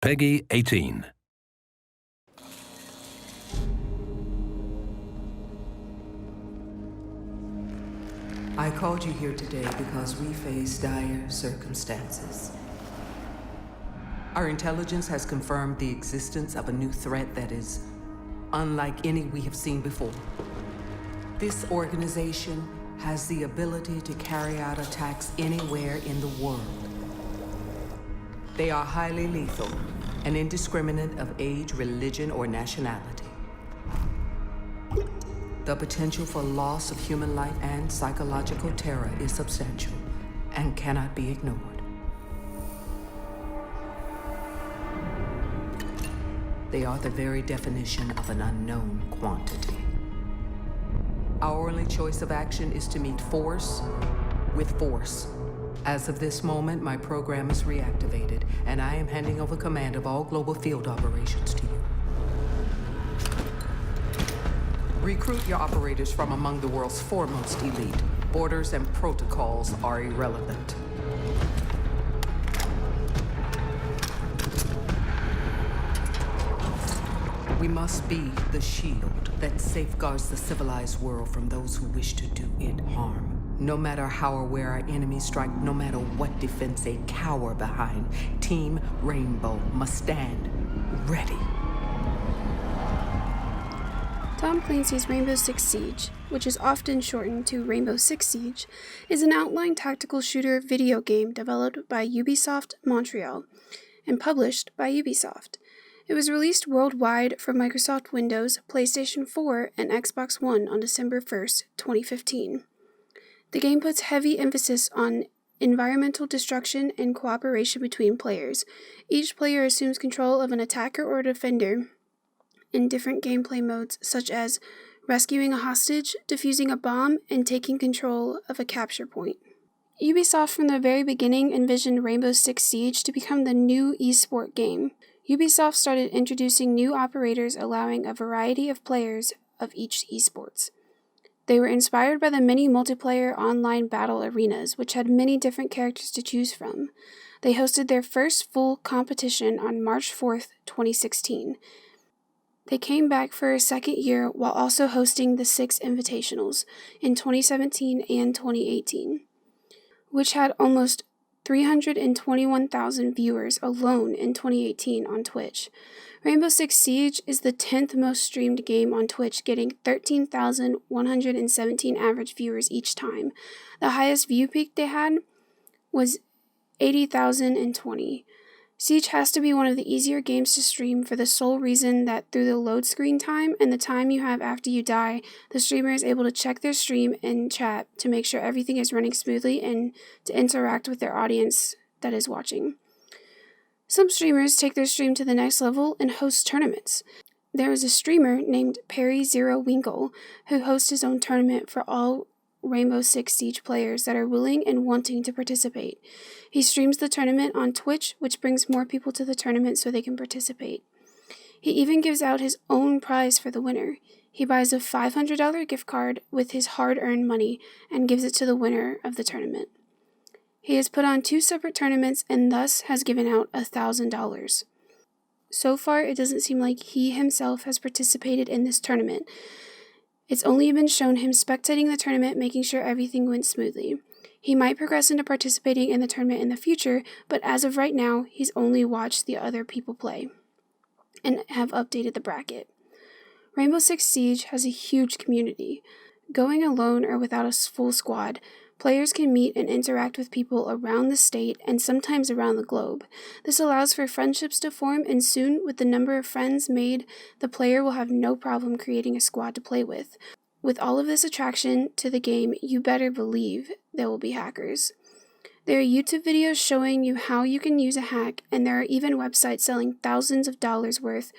Peggy 18. I called you here today because we face dire circumstances. Our intelligence has confirmed the existence of a new threat that is unlike any we have seen before. This organization has the ability to carry out attacks anywhere in the world. They are highly lethal and indiscriminate of age, religion, or nationality. The potential for loss of human life and psychological terror is substantial and cannot be ignored. They are the very definition of an unknown quantity. Our only choice of action is to meet force with force. As of this moment, my program is reactivated, and I am handing over command of all global field operations to you. Recruit your operators from among the world's foremost elite. Borders and protocols are irrelevant. We must be the shield that safeguards the civilized world from those who wish to do it harm. No matter how or where our enemies strike, no matter what defense they cower behind, Team Rainbow must stand ready. Tom Clancy's Rainbow Six Siege, which is often shortened to Rainbow Six Siege, is an outline tactical shooter video game developed by Ubisoft Montreal and published by Ubisoft. It was released worldwide for Microsoft Windows, PlayStation 4, and Xbox One on December 1st, 2015. The game puts heavy emphasis on environmental destruction and cooperation between players. Each player assumes control of an attacker or defender in different gameplay modes, such as rescuing a hostage, defusing a bomb, and taking control of a capture point. Ubisoft from the very beginning envisioned Rainbow Six Siege to become the new esport game. Ubisoft started introducing new operators allowing a variety of players of each esports. They were inspired by the many multiplayer online battle arenas, which had many different characters to choose from. They hosted their first full competition on March 4th, 2016. They came back for a second year while also hosting the Six Invitationals in 2017 and 2018, which had almost 321,000 viewers alone in 2018 on Twitch. Rainbow Six Siege is the 10th most streamed game on Twitch, getting 13,117 average viewers each time. The highest view peak they had was 80,020. Siege has to be one of the easier games to stream for the sole reason that through the load screen time and the time you have after you die, the streamer is able to check their stream and chat to make sure everything is running smoothly and to interact with their audience that is watching. Some streamers take their stream to the next level and host tournaments. There is a streamer named Perry Zero Winkle who hosts his own tournament for all Rainbow Six Siege players that are willing and wanting to participate. He streams the tournament on Twitch, which brings more people to the tournament so they can participate. He even gives out his own prize for the winner. He buys a $500 gift card with his hard-earned money and gives it to the winner of the tournament. He has put on 2 separate tournaments and thus has given out $1,000. So far, it doesn't seem like he himself has participated in this tournament. It's only been shown him spectating the tournament, making sure everything went smoothly. He might progress into participating in the tournament in the future, but as of right now, he's only watched the other people play and have updated the bracket. Rainbow Six Siege has a huge community. Going alone or without a full squad, players can meet and interact with people around the state and sometimes around the globe. This allows for friendships to form, and soon, with the number of friends made, the player will have no problem creating a squad to play with. With all of this attraction to the game, you better believe there will be hackers. There are YouTube videos showing you how you can use a hack, and there are even websites selling thousands of dollars worth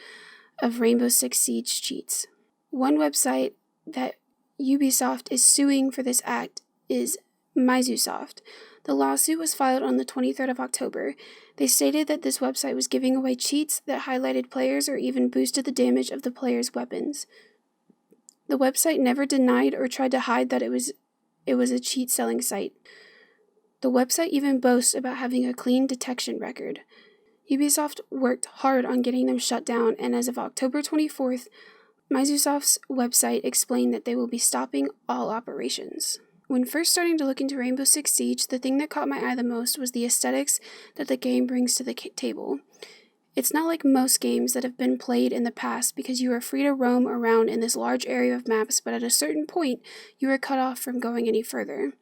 of Rainbow Six Siege cheats. One website that Ubisoft is suing for this act is Microsoft. The lawsuit was filed on the 23rd of October. They stated that this website was giving away cheats that highlighted players or even boosted the damage of the players' weapons. The website never denied or tried to hide that it was a cheat-selling site. The website even boasts about having a clean detection record. Ubisoft worked hard on getting them shut down, and as of October 24th, Microsoft's website explained that they will be stopping all operations. When first starting to look into Rainbow Six Siege, the thing that caught my eye the most was the aesthetics that the game brings to the table. It's not like most games that have been played in the past because you are free to roam around in this large area of maps, but at a certain point, you are cut off from going any further.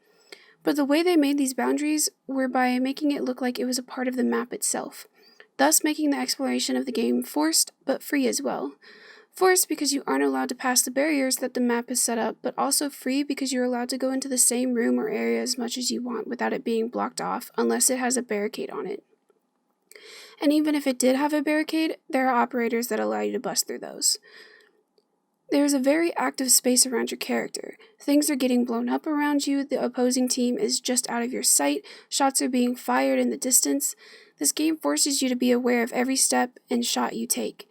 But the way they made these boundaries were by making it look like it was a part of the map itself, thus making the exploration of the game forced but free as well. Forced because you aren't allowed to pass the barriers that the map is set up, but also free because you're allowed to go into the same room or area as much as you want without it being blocked off unless it has a barricade on it. And even if it did have a barricade, there are operators that allow you to bust through those. There is a very active space around your character. Things are getting blown up around you, the opposing team is just out of your sight, shots are being fired in the distance. This game forces you to be aware of every step and shot you take.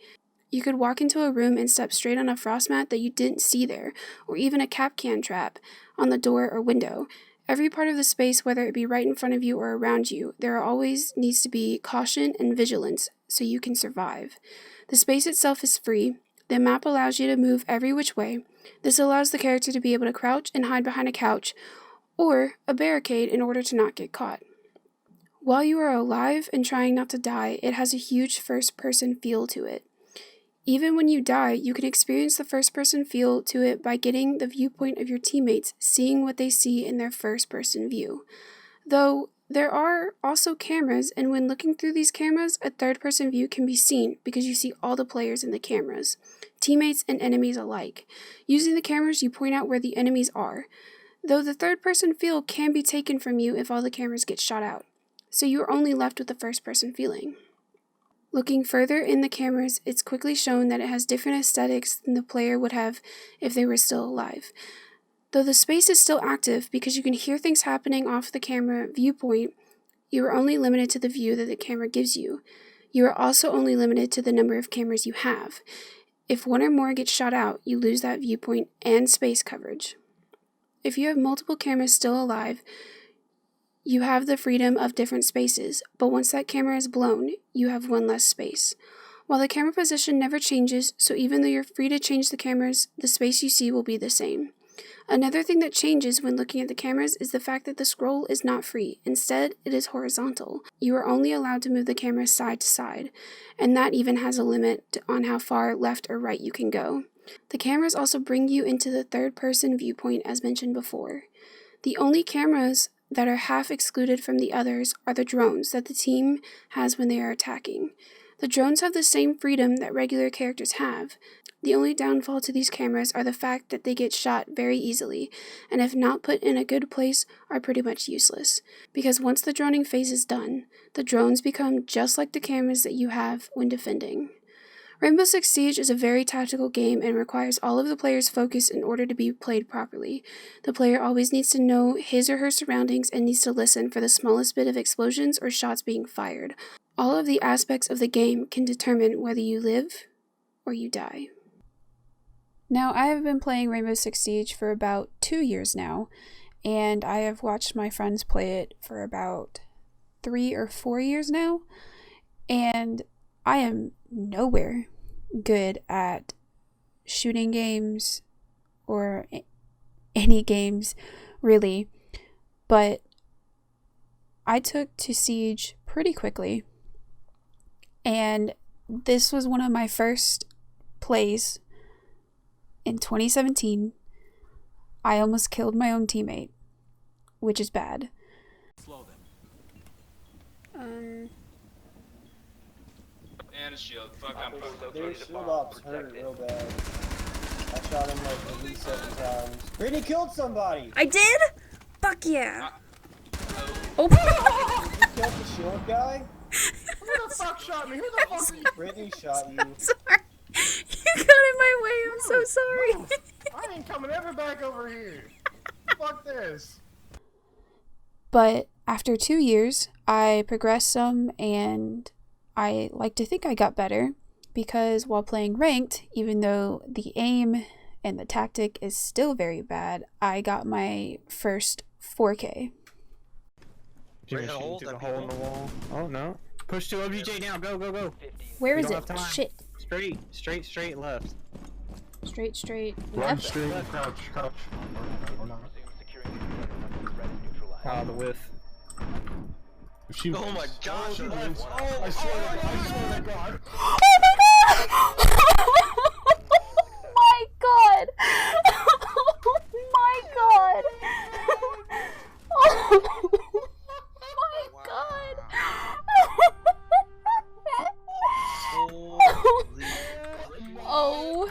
You could walk into a room and step straight on a frost mat that you didn't see there, or even a cap can trap on the door or window. Every part of the space, whether it be right in front of you or around you, there always needs to be caution and vigilance so you can survive. The space itself is free. The map allows you to move every which way. This allows the character to be able to crouch and hide behind a couch or a barricade in order to not get caught. While you are alive and trying not to die, it has a huge first-person feel to it. Even when you die, you can experience the first-person feel to it by getting the viewpoint of your teammates, seeing what they see in their first-person view. Though, there are also cameras, and when looking through these cameras, a third-person view can be seen because you see all the players in the cameras, teammates and enemies alike. Using the cameras, you point out where the enemies are, though the third-person feel can be taken from you if all the cameras get shot out, so you are only left with the first-person feeling. Looking further in the cameras, it's quickly shown that it has different aesthetics than the player would have if they were still alive. Though the space is still active because you can hear things happening off the camera viewpoint, you are only limited to the view that the camera gives you. You are also only limited to the number of cameras you have. If one or more gets shot out, you lose that viewpoint and space coverage. If you have multiple cameras still alive, you have the freedom of different spaces, but once that camera is blown, you have one less space. While the camera position never changes, so even though you're free to change the cameras, the space you see will be the same. Another thing that changes when looking at the cameras is the fact that the scroll is not free. Instead, it is horizontal. You are only allowed to move the camera side to side, and that even has a limit on how far left or right you can go. The cameras also bring you into the third-person viewpoint as mentioned before. The only cameras that are half excluded from the others are the drones that the team has when they are attacking. The drones have the same freedom that regular characters have. The only downfall to these cameras are the fact that they get shot very easily, and if not put in a good place, are pretty much useless. Because once the droning phase is done, the drones become just like the cameras that you have when defending. Rainbow Six Siege is a very tactical game and requires all of the player's focus in order to be played properly. The player always needs to know his or her surroundings and needs to listen for the smallest bit of explosions or shots being fired. All of the aspects of the game can determine whether you live or you die. Now, I have been playing Rainbow Six Siege for about 2 years now, and I have watched my friends play it for about 3 or 4 years now, and I am nowhere good at shooting games or any games, really, but I took to Siege pretty quickly, and this was one of my first plays in 2017. I almost killed my own teammate, which is bad. Slow them. And a shield. Fuck, I'm fucked up. Their shield ops hurt real bad. I shot him like at least 7 times. Brittney killed somebody! I did? Fuck yeah. Did you kill the shield guy? Who the fuck shot me? Who the fuck? Brittney shot you. Sorry. You got in my way. I'm so sorry. I ain't coming ever back over here. Fuck this. But after 2 years, I progressed some, and I like to think I got better, because while playing ranked, even though the aim and the tactic is still very bad, I got my first 4K. Did you shoot through the hole in the wall? Oh no. Push to OBJ now. Go, go, go. Where We is don't it? have time. Shit. Straight left. Straight. Run Left. straight, crouch. Or not. The width. If she Oh my gosh! she wins. I swear to God. Oh my god! Oh my god! Oh my god! Oh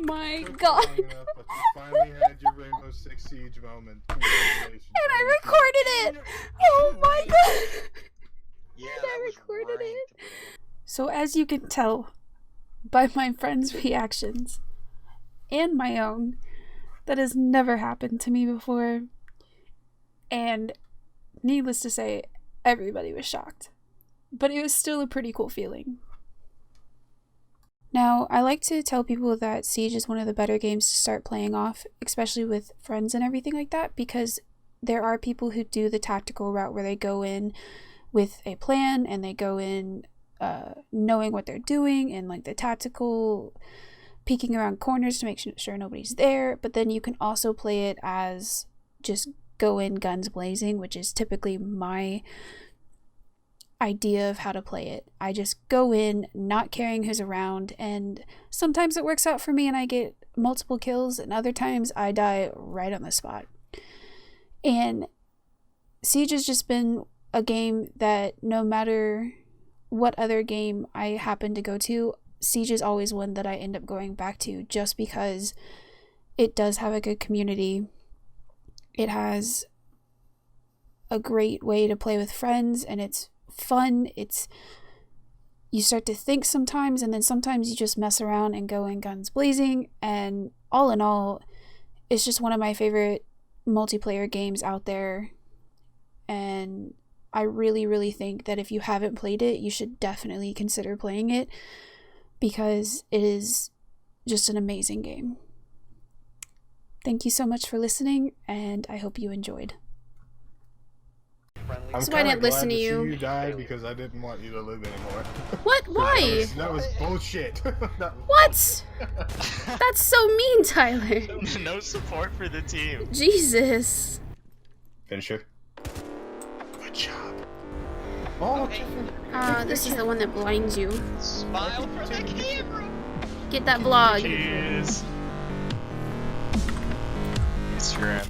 my god! Long enough, but you finally had your Rainbow Six Siege moment. Congratulations. And I recorded it! Oh my god! Yeah, And that I was recorded ranked, it. bro. So, as you can tell by my friends' reactions and my own, that has never happened to me before. And needless to say, everybody was shocked. But it was still a pretty cool feeling. Now, I like to tell people that Siege is one of the better games to start playing off, especially with friends and everything like that, because there are people who do the tactical route where they go in with a plan and they go in knowing what they're doing and like the tactical peeking around corners to make sure nobody's there. But then you can also play it as just go in guns blazing, which is typically my idea of how to play it. I just go in not caring who's around, and sometimes it works out for me and I get multiple kills, and other times I die right on the spot. And Siege has just been a game that no matter what other game I happen to go to, Siege is always one that I end up going back to, just because it does have a good community. It has a great way to play with friends, and it's fun. You start to think sometimes, and then sometimes you just mess around and go in guns blazing, and all in all, it's just one of my favorite multiplayer games out there. And I really think that if you haven't played it, you should definitely consider playing it, because it is just an amazing game. Thank you so much for listening, and I hope you enjoyed. I'm So I didn't kinda listen glad to you. See you die because I didn't want you to live anymore. What? Why? That was bullshit. What? That's so mean, Tyler. No support for the team. Jesus. Finisher. Good job. Oh, This is the one that blinds you. Smile for the camera. Get that vlog. Cheers. Instagram.